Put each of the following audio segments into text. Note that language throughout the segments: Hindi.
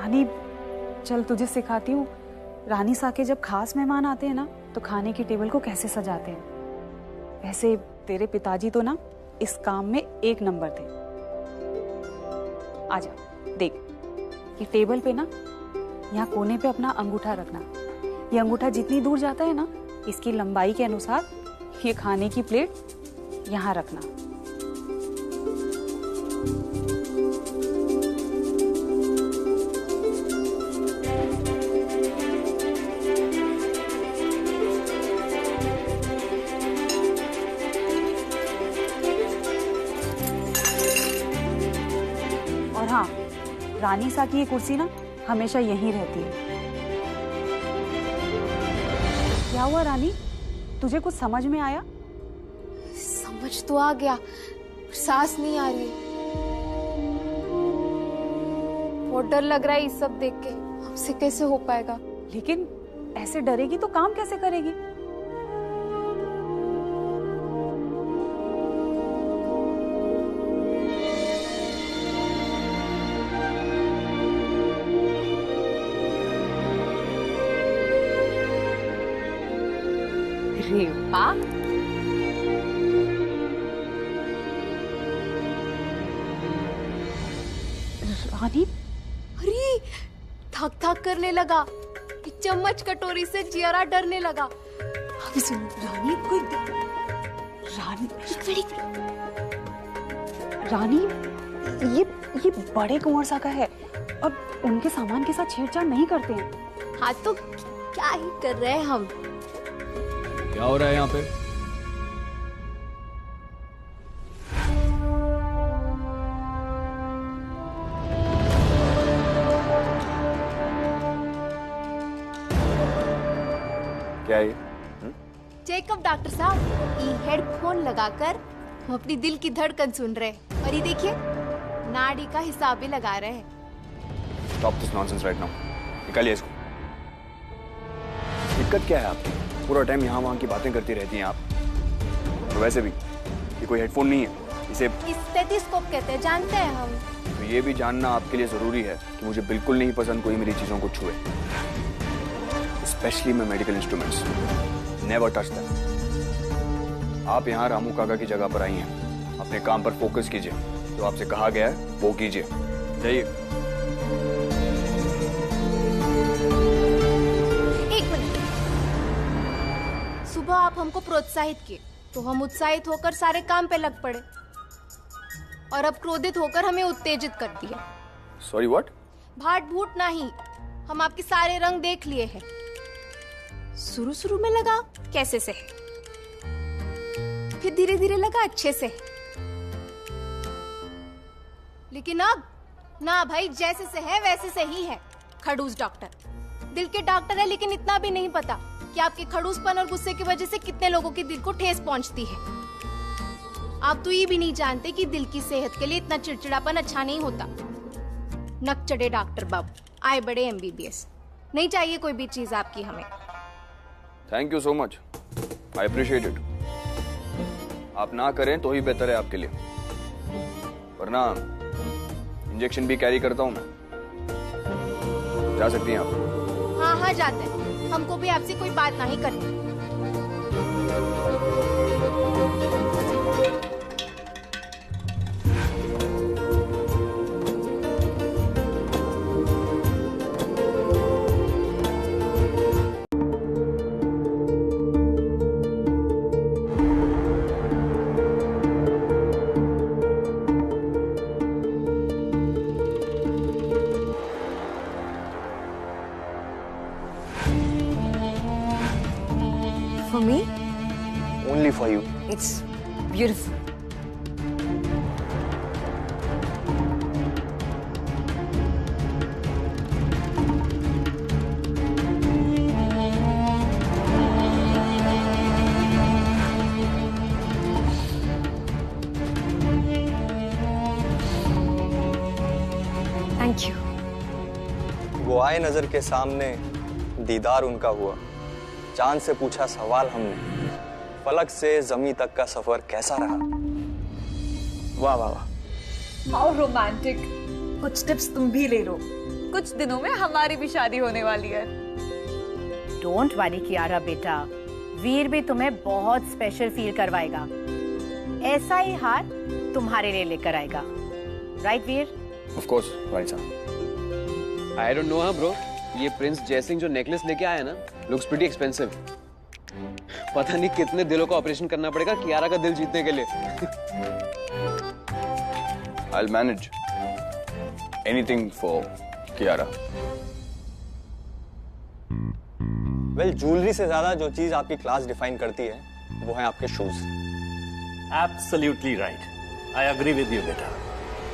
रानी, चल तुझे सिखाती हूँ। रानी सा के जब खास मेहमान आते हैं ना, तो खाने की टेबल को कैसे सजाते हैं। वैसे तेरे पिताजी तो ना इस काम में एक नंबर थे। आजा, देख, ये टेबल पे ना, यहाँ कोने पे अपना अंगूठा रखना। ये अंगूठा जितनी दूर जाता है ना, इसकी लंबाई के अनुसार ये खाने की प्लेट यहाँ रखना। और हाँ, रानी सा की ये कुर्सी ना हमेशा यहीं रहती है। क्या हुआ रानी, तुझे कुछ समझ में आया? समझ तो आ गया, सांस नहीं आ रही है। बहुत डर लग रहा है ये सब देख के। हमसे कैसे हो पाएगा? लेकिन ऐसे डरेगी तो काम कैसे करेगी? रेपा, रानी, अरे थक थक करने लगा। चम्मच कटोरी से जियरा डरने लगा। अभी सुन, रानी कोई रानी एक रानी, ये बड़े कुंवर सा का है और उनके सामान के साथ छेड़छाड़ नहीं करते हैं। हाँ तो क्या ही कर रहे हैं हम? क्या हो रहा है यहाँ पे? क्या है? चेकअप डॉक्टर साहब, ये हेडफोन लगाकर हम अपनी दिल की धड़कन सुन रहे हैं। और ये देखिए, नाड़ी का हिसाब भी लगा रहे हैं। Stop this nonsense right now. निकालिए इसको। दिक्कत क्या है आपकी? पूरा टाइम यहाँ वहाँ की बातें करती रहती हैं आप। और वैसे भी ये कोई हेडफोन नहीं है, इसे स्टेथोस्कोप कहते हैं, जानते हैं हम। तो ये भी जानना आपके लिए जरूरी है कि मुझे बिल्कुल नहीं पसंद कोई मेरी चीजों को छुए, specially my medical instruments. Never touch them. आप यहाँ रामू काका की जगह पर आई हैं, अपने काम पर फोकस कीजिए। जो आपसे कहा गया है वो कीजिए। जाइए। एक मिनट, सुबह आप हमको प्रोत्साहित किए तो हम उत्साहित होकर सारे काम पे लग पड़े, और अब क्रोधित होकर हमें उत्तेजित कर दिया। Sorry what? भाट भूट नहीं, हम आपके सारे रंग देख लिए हैं। शुरू में लगा कैसे से, फिर धीरे धीरे लगा अच्छे से, लेकिन अब ना भाई, जैसे से है वैसे से ही है। खड़ूस डॉक्टर, दिल के डॉक्टर है, लेकिन इतना भी नहीं पता कि आपके खड़ूसपन और गुस्से की वजह से कितने लोगों के दिल को ठेस पहुंचती है। आप तो ये भी नहीं जानते कि दिल की सेहत के लिए इतना चिड़चिड़ापन अच्छा नहीं होता। नक चढ़े डॉक्टर बाबू, आए बड़े MBBS। नहीं चाहिए कोई भी चीज आपकी हमें। Thank you so much, I appreciate it. आप ना करें तो ही बेहतर है आपके लिए, वरना इंजेक्शन भी कैरी करता हूं मैं। जा सकती हैं आप। हाँ हाँ जाते हैं, हमको भी आपसे कोई बात नहीं करनी। For me? Only for you. It's beautiful. Thank you. वो आए नजर के सामने, दीदार उनका हुआ। चांद से पूछा सवाल हमने, फलक से जमी तक का सफर कैसा रहा। वाह वाह वाह। How romantic. कुछ टिप्स तुम भी ले लो। कुछ दिनों में हमारी भी शादी होने वाली है। डोंट वरी कियारा बेटा, वीर भी तुम्हें बहुत स्पेशल फील करवाएगा। ऐसा ही हार तुम्हारे लिए लेकर आएगा, right Veer? Of course right sir. I don't know हाँ ब्रो, ये प्रिंस जयसिंह जो नेकलेस लेके आया ना, लुक्स प्रीटी एक्सपेंसिव। पता नहीं कितने दिलों का ऑपरेशन करना पड़ेगा कियारा का दिल जीतने के लिए। I'll manage anything for Kiara. Well, jewellery से ज्यादा जो चीज आपकी क्लास डिफाइन करती है वो है आपके shoes. Absolutely right, I agree with you बेटा।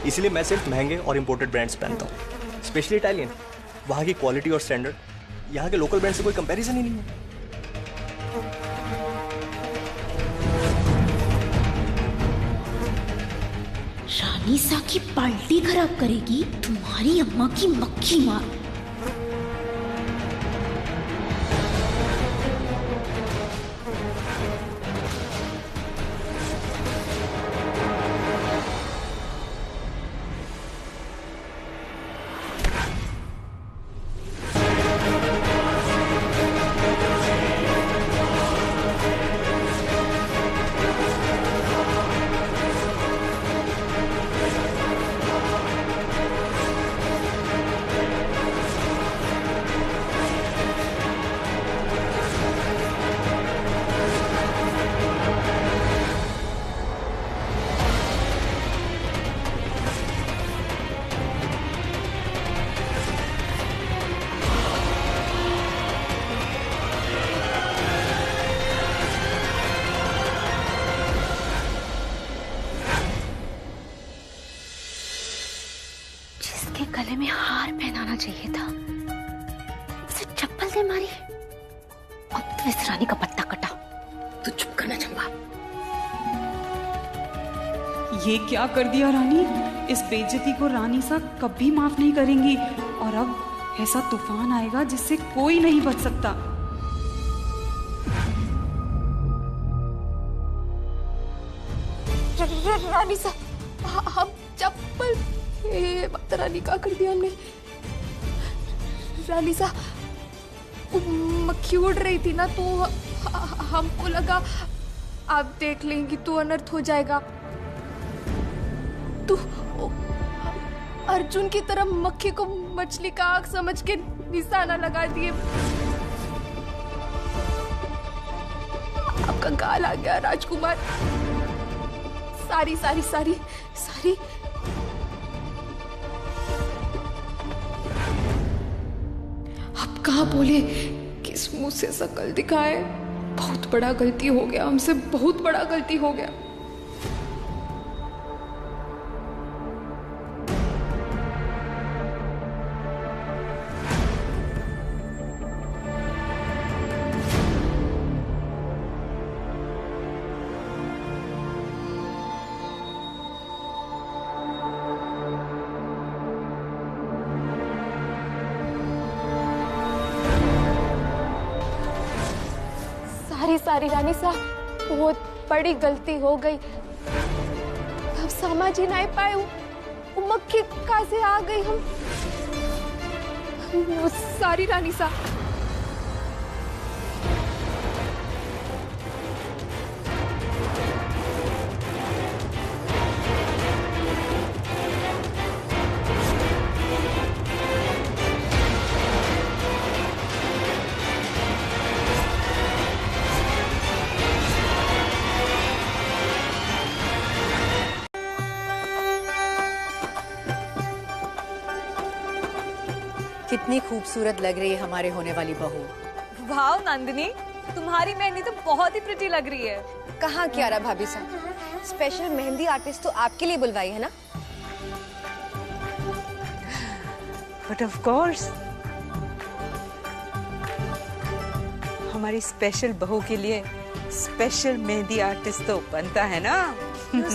इसलिए मैं सिर्फ महंगे और इंपोर्टेड ब्रांड्स पहनता हूँ, स्पेशली इटालियन। वहाँ की क्वालिटी और स्टैंडर्ड यहाँ के लोकल ब्रांड से कोई कंपैरिजन ही नहीं है। रानीसा की पार्टी खराब करेगी तुम्हारी अम्मा की मक्खी मार। गले में हार पहनाना चाहिए था, उसे चप्पल दे मारी। अब तो इस रानी का पत्ता कटा। तू चुप करना चंपा। ये क्या कर दिया रानी? इस बेइज्जती को रानी सा कभी माफ नहीं करेंगी और अब ऐसा तूफान आएगा जिससे कोई नहीं बच सकता। रानी सा, हम चप्पल, माता रानी क्या कर दिया हमने? रानी सा, मक्खी उड़ रही थी ना तो हमको लगा आप देख लेंगी तो अनर्थ हो जाएगा। तू अर्जुन की तरह मक्खी को मछली का आग समझ के निशाना लगा दिए। आपका गाल आ गया राजकुमार। सारी सारी सारी सारी। अब कहाँ बोले, किस मुंह से शकल दिखाए? बहुत बड़ा गलती हो गया हमसे, बहुत बड़ा गलती हो गया। सारी रानी सा, बहुत बड़ी गलती हो गई। अब समझ ही नहीं पाए वो मक्खी कहाँ से आ गई। हम सारी रानी सा। कितनी खूबसूरत लग रही है हमारे होने वाली बहू। वाह नंदिनी, तुम्हारी मेहंदी तो बहुत ही प्रिटी लग रही है। कहाँ कियारा भाभी साहब, स्पेशल मेहंदी आर्टिस्ट तो आपके लिए बुलवाई है ना। बट ऑफ कोर्स हमारी स्पेशल बहू के लिए स्पेशल मेहंदी आर्टिस्ट तो बनता है ना।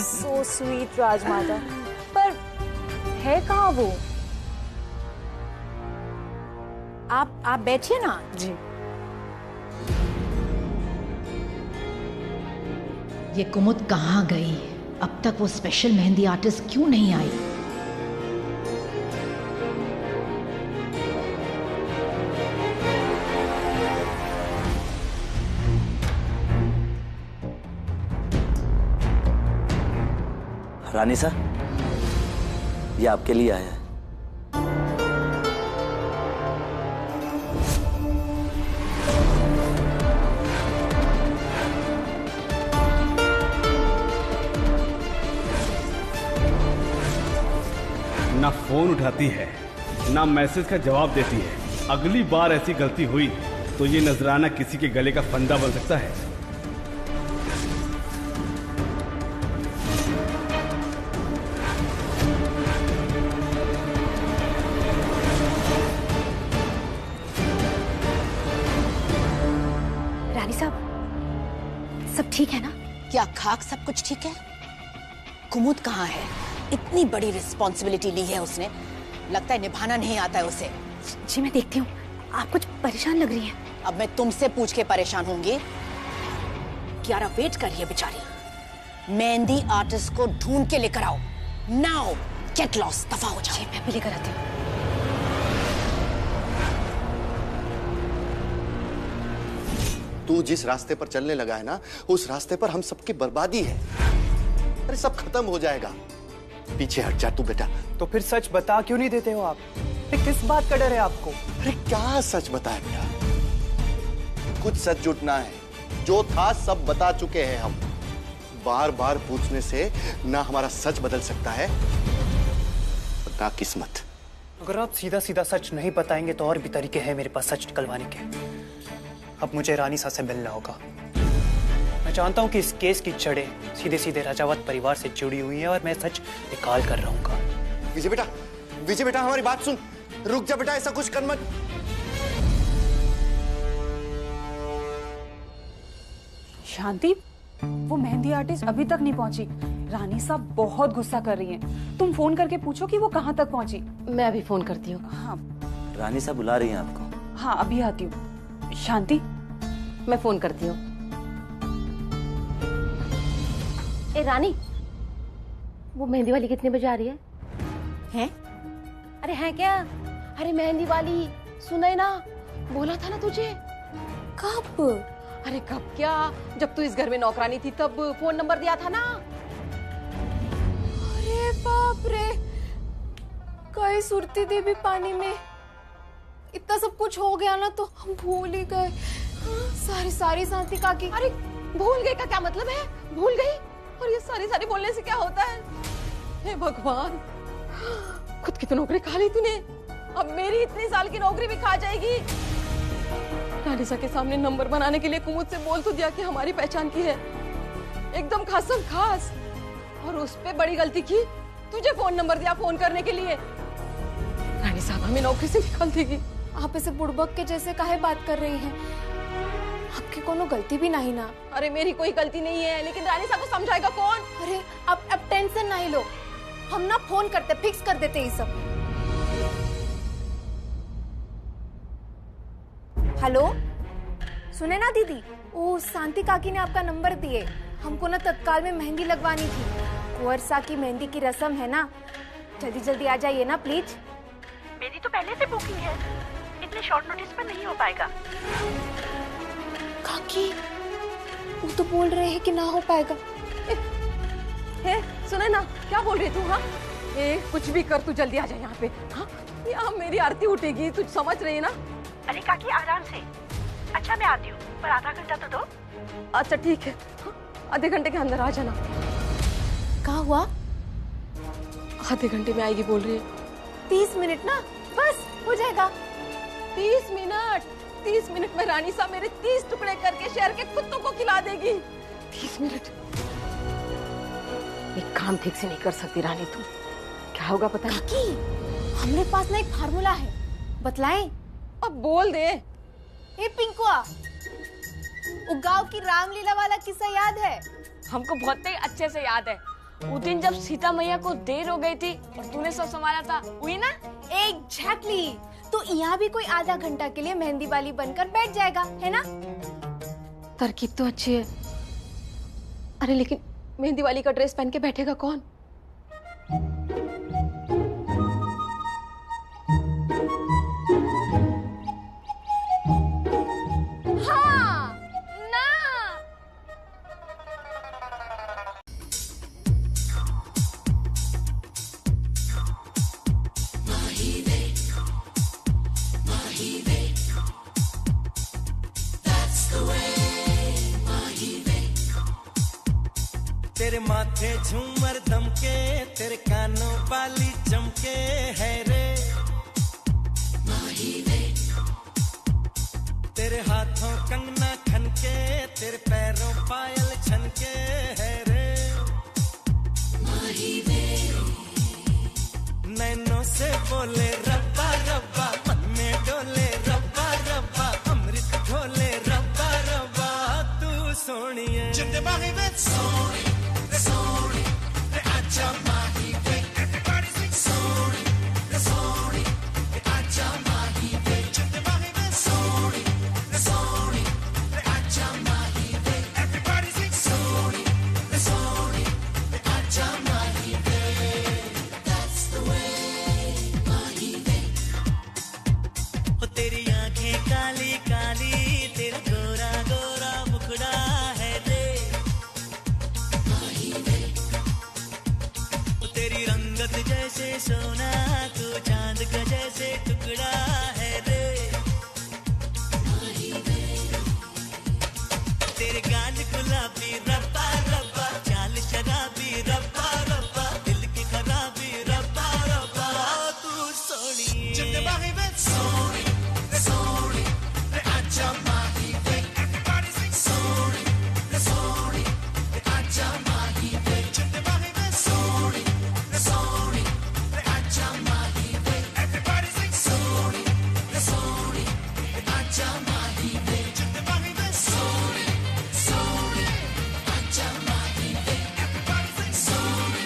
सो स्वीट राजमाता। पर है कहाँ वो? आप बैठिए ना। जी। ये कुमुद कहाँ गई? अब तक वो स्पेशल मेहंदी आर्टिस्ट क्यों नहीं आई? रानी सा, ये आपके लिए आया है। ना फोन उठाती है, ना मैसेज का जवाब देती है। अगली बार ऐसी गलती हुई तो ये नजराना किसी के गले का फंदा बन सकता है। रानी साहब, सब ठीक है ना? क्या खाक सब कुछ ठीक है? कुमुद कहाँ है? इतनी बड़ी रिस्पॉन्सिबिलिटी ली है उसने, लगता है निभाना नहीं आता है उसे। जी मैं देखती हूँ, आप कुछ परेशान लग रही हैं। अब मैं तुमसे पूछ के परेशान होंगी? कियारा वेट कर रही है बेचारी। मेहंदी आर्टिस्ट को ढूंढ के लेकर आओ। नाउ गेट लॉस्ट, दफा हो जाओ। मैं भी लेकर आती हूँ। तू जिस रास्ते पर चलने लगा है ना, उस रास्ते पर हम सबकी बर्बादी है। अरे सब खत्म हो जाएगा। पीछे हट जा तू बेटा। तो फिर सच बता क्यों नहीं देते हो आप? किस बात का डर है आपको? अरे क्या सच बताए बेटा? कुछ सच जुटना है, जो था सब बता चुके हैं हम। बार बार पूछने से ना हमारा सच बदल सकता है, ना किस्मत। अगर आप सीधा सीधा सच नहीं बताएंगे तो और भी तरीके हैं मेरे पास सच निकलवाने के। अब मुझे रानी सा से मिलना होगा। मैं जानता हूं कि इस केस की जड़ें सीधे सीधे राजावत परिवार से जुड़ी हुई हैं और मैं सच निकाल कर रहूंगा। विजय बेटा हमारी बात सुन। रुक जा बेटा, ऐसा कुछ कर मत। शांति, वो मेहंदी आर्टिस्ट अभी तक नहीं पहुंची। रानी साहब बहुत गुस्सा कर रही हैं। तुम फोन करके पूछो कि वो कहाँ तक पहुंची। मैं अभी फोन करती हूँ। हाँ रानी साहब बुला रही हैं आपको। हाँ अभी आती हूँ। शांति, मैं फोन करती हूँ। ए रानी, वो मेहंदी वाली कितने बजे आ रही है? हैं? अरे है क्या? अरे मेहंदी वाली, सुना है ना? बोला था ना तुझे। कब? अरे कब क्या, जब तू इस घर में नौकरानी थी तब फोन नंबर दिया था ना। अरे बाप रे, कई सुरती देवी पानी में। इतना सब कुछ हो गया ना तो हम भूल ही गए। सारी शांति काकी। अरे भूल गई का क्या मतलब है? भूल गई? और ये सारी बोलने से क्या होता है? हे भगवान, खुद की तो नौकरी खा ली तूने, अब मेरी इतनी साल की नौकरी भी खा जाएगी। रानिसा के सामने नंबर बनाने के लिए कुमुद से बोल तो दिया कि हमारी पहचान की है, एकदम खासम खास। और उस पे बड़ी गलती की, तुझे फोन नंबर दिया फोन करने के लिए। रानी साहब हमें नौकरी से निकाल देगी। आप ऐसे बुड़बक के जैसे काहे बात कर रही हैं? आपकी कोनो गलती भी नहीं ना। अरे मेरी कोई गलती नहीं है, लेकिन रानी साहब को समझाएगा कौन? अरे अब टेंशन नहीं लो, हम ना फोन करते, फिक्स कर देते ये सब। हेलो, सुने ना दीदी, वो शांति काकी ने आपका नंबर दिए। हमको ना तत्काल में मेहंदी लगवानी थी। कुंवर सा की मेहंदी की रस्म है ना, जल्दी जल्दी आ जाइए ना प्लीज। मेरी तो पहले से बुकिंग है, इतने शॉर्ट नोटिस पर नहीं हो पाएगा। काकी, वो तो बोल रहे हैं कि ना हो पाएगा। सुने ना, क्या बोल रही तू? हाँ, कुछ भी कर, तू जल्दी आ जा यहाँ पे। हाँ, यहाँ मेरी आरती उठेगी, तू समझ रही है ना? अरे काकी आराम से। अच्छा मैं आती हूँ, पर आधा घंटा तो दो। अच्छा ठीक है, हाँ, आधे घंटे के अंदर आ जाना। कहाँ हुआ? आधे घंटे में आएगी बोल रही है। 30 मिनट ना, बस हो जाएगा। 30 मिनट? 30 मिनट में रानी साहब मेरे 30 टुकड़े करके शहर के कुत्तों को खिला देगी। 30 मिनट? एक काम ठीक से नहीं कर सकती रानी तुम। क्या होगा पता नहीं। काकी, हमारे पास ना एक फार्मूला है, बतलाएं? अब बोल दे। ए पिंकुआ, वो गांव की रामलीला वाला किस्सा याद है? हमको बहुत ही अच्छे से याद है। उस दिन जब सीता मैया को देर हो गई थी और तूने सब संभाला था, हुई ना? एग्जैक्टली। तो यहाँ भी कोई आधा घंटा के लिए मेहंदी वाली बनकर बैठ जाएगा, है ना? तरकीब तो अच्छी है। अरे लेकिन मेहंदी वाली का ड्रेस पहन के बैठेगा कौन? हाँ, ना। तेरे माथे झूमर दमके, तेरे कानों वाली चमके है रे माही वे। तेरे हाथों कंगना खनके, तेरे पैरों पायल छनके है रे माही वे। नैनों से बोले रब्बा रब्बा, मन में डोले रब्बा रब्बा, अमृत घोले रब्बा रब्बा, तू सोनिए जिंदे माही वे। सोनी सोनी रे आजा माही वे। Everybody sing सोनी रे सोनी रे आजा माही वे। जिंदे माही वे। सोनी रे सोनी रे आजा माही वे। Everybody sing सोनी रे सोनी रे आजा माही वे। That's the way माही वे। ओ तेरी आंखें काली काली, तेरा गोरा गोरा मुखड़ा है रे माही वे। ओ तेरी रंगत जैसे सोना, तू चांद का जैसे टुकड़ा है रे माही वे। तेरे गाल गुलाबी रब्बा रब्बा, चाल शराबी रब्बा रब्बा, दिल की खराबी रब्बा रब्बा, तू सोनी जिंदे माही वे। सोनी रे सोनी रे आजा माही वे। Everybody sing सोनी रे सोनी रे आजा माही वे। जिंदे माही वे। सोनी रे सोनी रे आजा माही वे। Everybody sing सोनी रे सोनी रे आजा माही वे। जिंदे माही वे। सोनी सोनी आजा माही वे। Everybody sing सोनी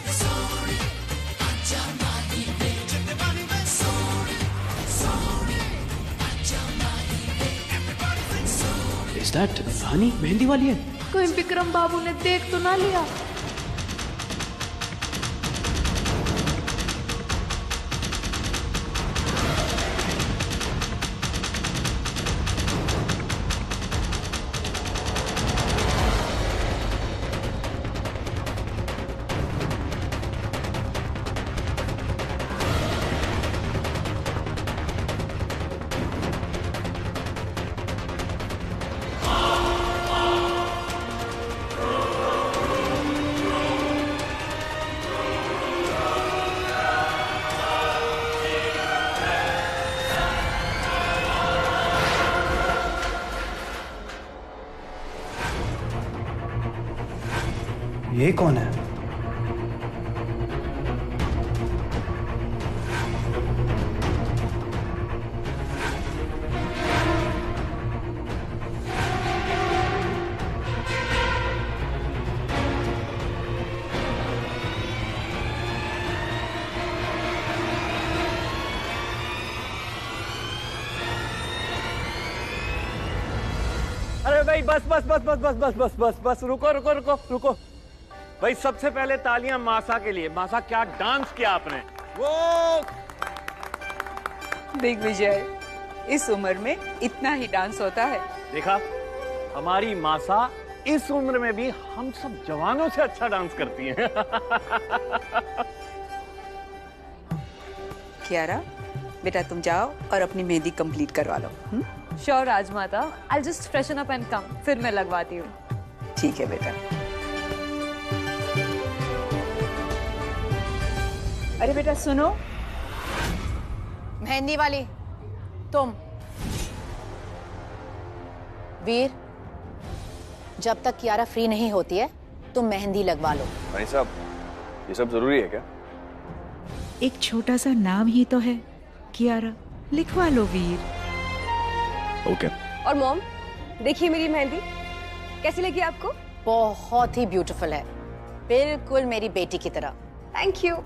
रे सोनी आजा माही वे। जिंदे माही वे। सोनी सोनी आजा माही वे। Everybody sing Soni. Is that वानी मेहंदी वाली है? कोई विक्रम बाबू ने देख तो ना लिया? ये कौन है? अरे भाई बस बस बस बस बस बस बस बस बस रुको रुको रुको रुको भाई। सबसे पहले तालियां मासा के लिए। मासा क्या डांस किया आपने। वो दिग्विजय, इस उम्र में इतना ही डांस होता है। देखा, हमारी मासा इस उम्र में भी हम सब जवानों से अच्छा डांस करती हैं। कियारा, बेटा तुम जाओ और अपनी मेहंदी कंप्लीट करवा लो। Sure Rajmata, I'll just freshen up and come, फिर मैं लगवाती हूँ। ठीक है बेटा। अरे बेटा सुनो। मेहंदी वाली तुम। वीर, जब तक कियारा फ्री नहीं होती है तुम मेहंदी लगवा लो। भाई साहब, ये सब जरूरी है क्या? एक छोटा सा नाम ही तो है कियारा, लिखवा लो वीर। ओके। और मॉम, देखिए मेरी मेहंदी कैसी लगी आपको? बहुत ही ब्यूटीफुल है, बिल्कुल मेरी बेटी की तरह। Thank you.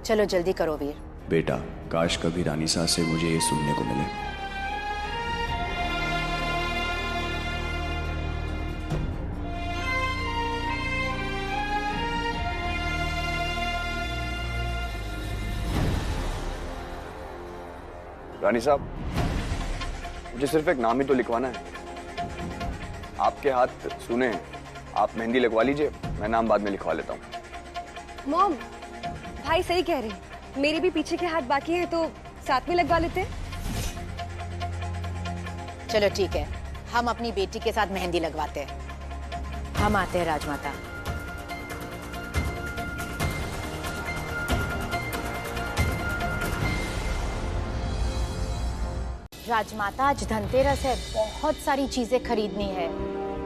चलो जल्दी करो वीर। बेटा, काश कभी रानी साहब से मुझे ये सुनने को मिले। रानी साहब, मुझे सिर्फ एक नाम ही तो लिखवाना है। आपके हाथ सुने हैं, आप मेहंदी लगवा लीजिए, मैं नाम बाद में लिखवा लेता हूँ। मॉम, भाई सही कह रहे हैं, मेरे भी पीछे के हाथ बाकी हैं तो साथ में लगवा लेते हैं। चलो ठीक है, हम अपनी बेटी के साथ मेहंदी लगवाते हैं। हम आते हैं राजमाता। राजमाता आज धनतेरस है, बहुत सारी चीजें खरीदनी है।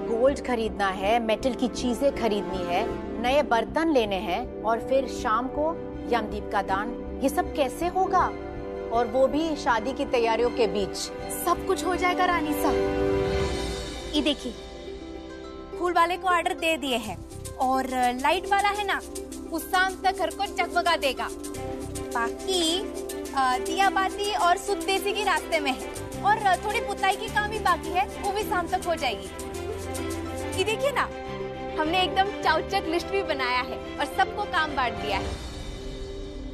गोल्ड खरीदना है, मेटल की चीजें खरीदनी है, नए बर्तन लेने हैं और फिर शाम को यमदीप का दान। ये सब कैसे होगा? और वो भी शादी की तैयारियों के बीच। सब कुछ हो जाएगा रानी साहब। ये देखिए, फूल वाले को ऑर्डर दे दिए हैं और लाइट वाला है ना, उस शाम तक घर को जगमगा देगा। बाकी दिया बाती और शुद्ध देसी की रास्ते में है और थोड़ी पुताई की काम ही बाकी है, वो भी शाम तक हो जाएगी। ये देखिए ना, हमने एकदम चौचक लिस्ट भी बनाया है और सबको काम बांट दिया है।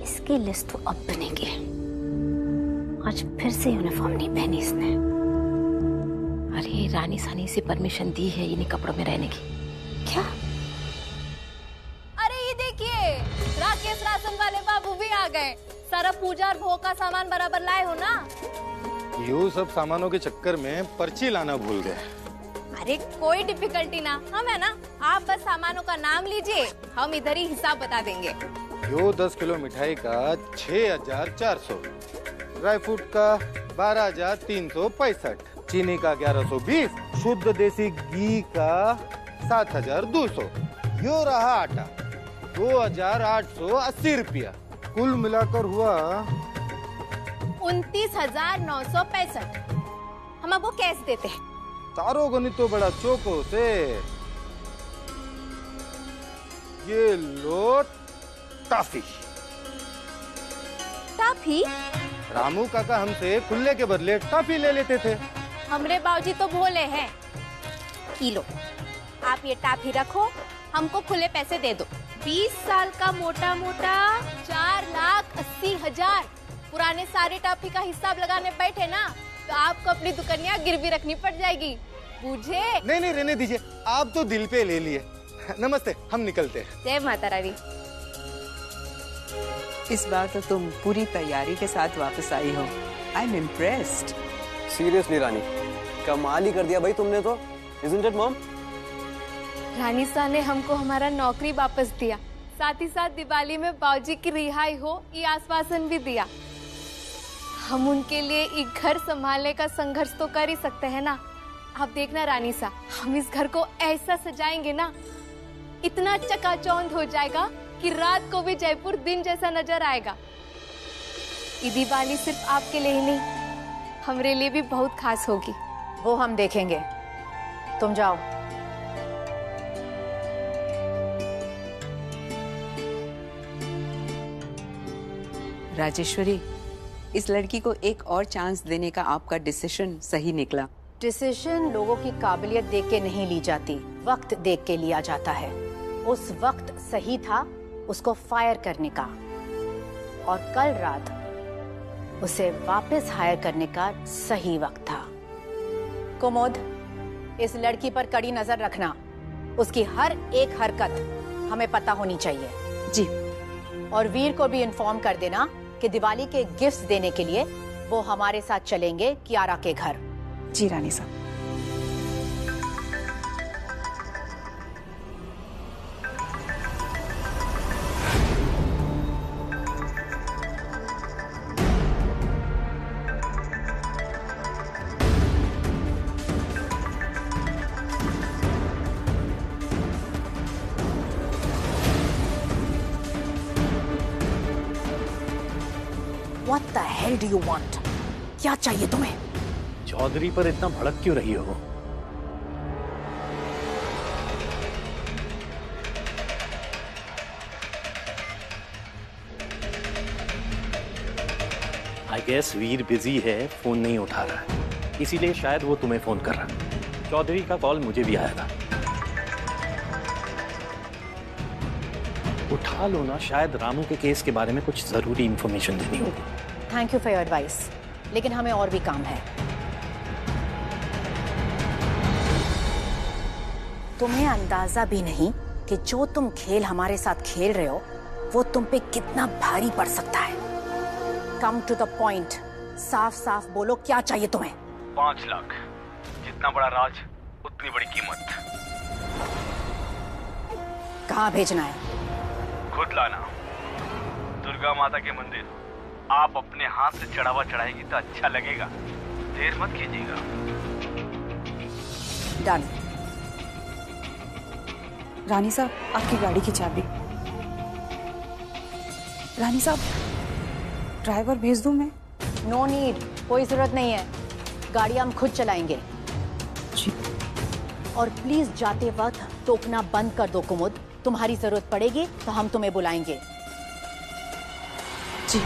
इसकी लिस्ट तो अब बनेगी। आज फिर से यूनिफॉर्म नहीं पहनी इसने। अरे रानी सानी से परमिशन दी है इन्हीं कपड़ों में रहने की। क्या? अरे ये देखिए, राकेश राशन वाले बाबू भी आ गए। सारा पूजा और भोग का सामान बराबर लाए हो ना? यूँ सब सामानों के चक्कर में पर्ची लाना भूल गए। अरे कोई डिफिकल्टी ना, हम है ना, आप बस सामानों का नाम लीजिए, हम इधर ही हिसाब बता देंगे। यो 10 किलो मिठाई का 6400, ड्राई फ्रूट का 12365, चीनी का 1120, शुद्ध देसी घी का 7200, यो रहा आटा 2880 रुपया। कुल मिलाकर हुआ 29,965। हम आपको कैश देते हैं। तारो गणित तो बड़ा चौको से। ये लो टॉफी। टॉफी? रामू काका हमसे खुले के बदले टॉफी ले लेते थे। हमरे बाबूजी तो भोले हैं। किलो, आप ये टॉफी रखो, हमको खुले पैसे दे दो। 20 साल का मोटा मोटा 4,80,000। पुराने सारे टॉफी का हिसाब लगाने बैठे ना तो आपको अपनी दुकनिया गिरवी रखनी पड़ जाएगी, बुझे? नहीं रहने दीजिए, आप तो दिल पे ले लिए। नमस्ते, हम निकलते हैं। जय माता रानी। इस बार तो तुम पूरी तैयारी के साथ वापस आई हो। I am impressed. सीरियसली रानी, कमाल ही कर दिया भाई तुमने तो। Isn't it, Mom? रानी साह ने हमको हमारा नौकरी वापस दिया, साथ ही साथ दिवाली में बाबूजी की रिहाई हो ये आश्वासन भी दिया। हम उनके लिए एक घर संभालने का संघर्ष तो कर ही सकते हैं ना। आप देखना रानी साह, हम इस घर को ऐसा सजाएंगे ना, इतना चकाचौंध हो जाएगा कि रात को भी जयपुर दिन जैसा नजर आएगा। ये दिवाली सिर्फ आपके लिए ही नहीं, हमारे लिए भी बहुत खास होगी। वो हम देखेंगे, तुम जाओ। राजेश्वरी, इस लड़की को एक और चांस देने का आपका डिसीजन सही निकला। डिसीजन लोगों की काबिलियत देख के नहीं ली जाती, वक्त देख के लिया जाता है। उस वक्त सही था उसको फायर करने का, और कल रात उसे वापस हायर करने का सही वक्त था। कुमुद, इस लड़की पर कड़ी नजर रखना, उसकी हर एक हरकत हमें पता होनी चाहिए। जी। और वीर को भी इन्फॉर्म कर देना कि दिवाली के गिफ्ट्स देने के लिए वो हमारे साथ चलेंगे कियारा के घर। जी रानी साहब। What the hell do you want? क्या चाहिए तुम्हें? चौधरी पर इतना भड़क क्यों रही हो? आई गेस वीर बिजी है, फोन नहीं उठा रहा है, इसीलिए शायद वो तुम्हें फोन कर रहा है। चौधरी का कॉल मुझे भी आया था। उठा लो ना, शायद रामू के केस के बारे में कुछ जरूरी इंफॉर्मेशन देनी होगी। Thank you for your advice, लेकिन हमें और भी काम है। तुम्हें अंदाजा भी नहीं कि जो तुम खेल हमारे साथ खेल रहे हो वो तुम पे कितना भारी पड़ सकता है। कम टू द पॉइंट, साफ साफ बोलो, क्या चाहिए तुम्हें? 5 लाख। जितना बड़ा राज उतनी बड़ी कीमत। कहाँ भेजना है? खुद लाना। दुर्गा माता के मंदिर। आप अपने हाथ से चढ़ावा चढ़ाएगी तो अच्छा लगेगा। देर मत कीजिएगा। डन। रानी साहब, आपकी गाड़ी की चाबी। रानी साहब, ड्राइवर भेज दूं मैं? नो नीड, कोई जरूरत नहीं है। गाड़ी हम खुद चलाएंगे। जी। और प्लीज जाते वक्त टोकना बंद कर दो कुमुद। तुम्हारी जरूरत पड़ेगी तो हम तुम्हें बुलाएंगे। जी।